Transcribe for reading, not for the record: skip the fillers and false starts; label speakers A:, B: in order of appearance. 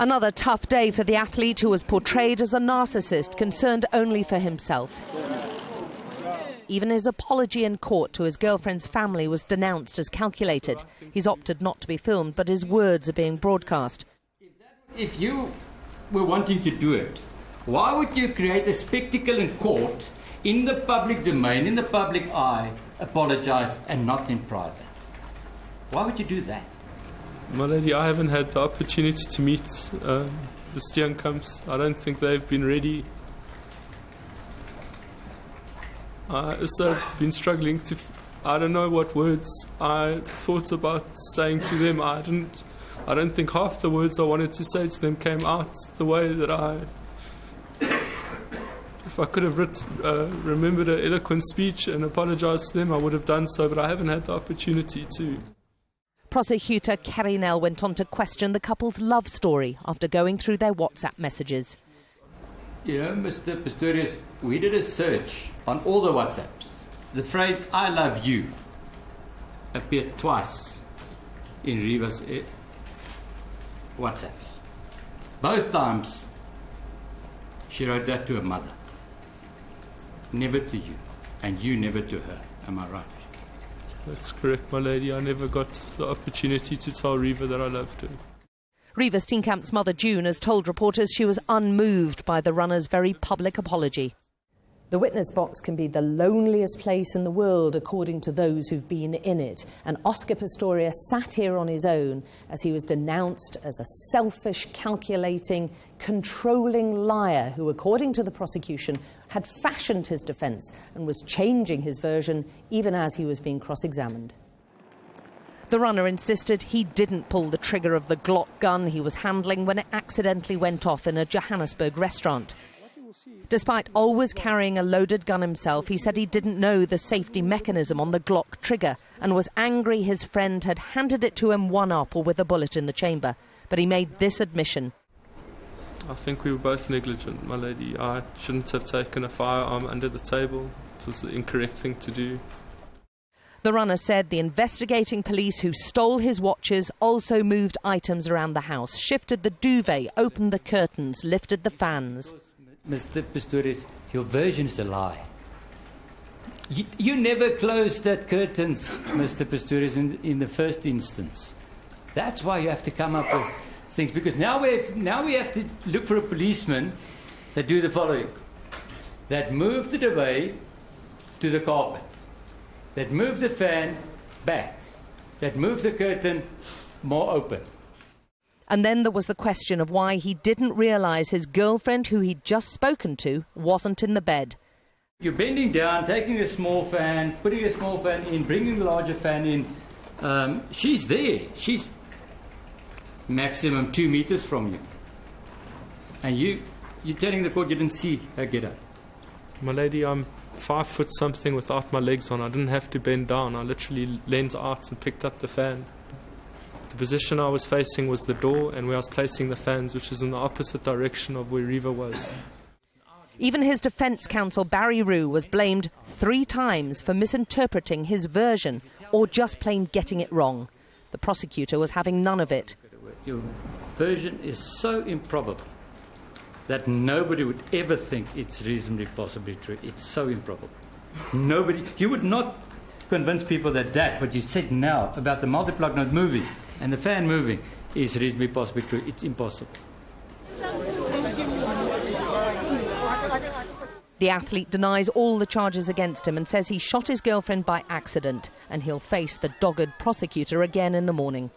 A: Another tough day for the athlete, who was portrayed as a narcissist concerned only for himself. Even his apology in court to his girlfriend's family was denounced as calculated. He's opted not to be filmed, but his words are being broadcast.
B: If you were wanting to do it, why would you create a spectacle in court, in the public domain, in the public eye, apologise and not in private? Why would you do that?
C: My lady, I haven't had the opportunity to meet the Steenkamps. I don't think they've been ready. So I've been struggling to... I don't know what words I thought about saying to them. I don't think half the words I wanted to say to them came out the way that I... If I could have remembered an eloquent speech and apologised to them, I would have done so, but I haven't had the opportunity to.
A: Prosecutor Kerry Nell went on to question the couple's love story after going through their WhatsApp messages.
B: You know, Mr. Pistorius, we did a search on all the WhatsApps. The phrase, "I love you," appeared twice in Reeva's WhatsApps. Both times, she wrote that to her mother. Never to you, and you never to her. Am I right?
C: That's correct, my lady. I never got the opportunity to tell Reeva that I loved her.
A: Reeva Steenkamp's mother, June, has told reporters she was unmoved by the runner's very public apology.
D: The witness box can be the loneliest place in the world, according to those who've been in it. And Oscar Pistorius sat here on his own as he was denounced as a selfish, calculating, controlling liar who, according to the prosecution, had fashioned his defence and was changing his version even as he was being cross-examined.
A: The runner insisted he didn't pull the trigger of the Glock gun he was handling when it accidentally went off in a Johannesburg restaurant. Despite always carrying a loaded gun himself, he said he didn't know the safety mechanism on the Glock trigger and was angry his friend had handed it to him one-up or with a bullet in the chamber. But he made this admission.
C: I think we were both negligent, my lady. I shouldn't have taken a firearm under the table. It was the incorrect thing to do.
A: The runner said the investigating police who stole his watches also moved items around the house, shifted the duvet, opened the curtains, lifted the fans.
B: Mr. Pistorius, your version's a lie. You never closed that curtains, Mr. Pistorius, in the first instance. That's why you have to come up with things, because now we have to look for a policeman that do the following: that move the duvet to the carpet, that move the fan back, that move the curtain more open.
A: And then there was the question of why he didn't realise his girlfriend, who he'd just spoken to, wasn't in the bed.
B: You're bending down, taking a small fan, putting a small fan in, bringing the larger fan in. She's there. She's maximum 2 meters from you. And you're telling the court you didn't see her get up.
C: My lady, I'm 5 foot something without my legs on. I didn't have to bend down. I literally leaned out and picked up the fan. The position I was facing was the door, and where I was placing the fans, which is in the opposite direction of where Reeva was.
A: Even his defence counsel, Barry Rue, was blamed 3 times for misinterpreting his version or just plain getting it wrong. The prosecutor was having none of it.
B: Your version is so improbable that nobody would ever think it's reasonably possibly true. It's so improbable. Nobody, you would not convince people that what you said now about the multi-plug not moving and the fan moving is reasonably possibly true. It's impossible.
A: The athlete denies all the charges against him and says he shot his girlfriend by accident, and he'll face the dogged prosecutor again in the morning.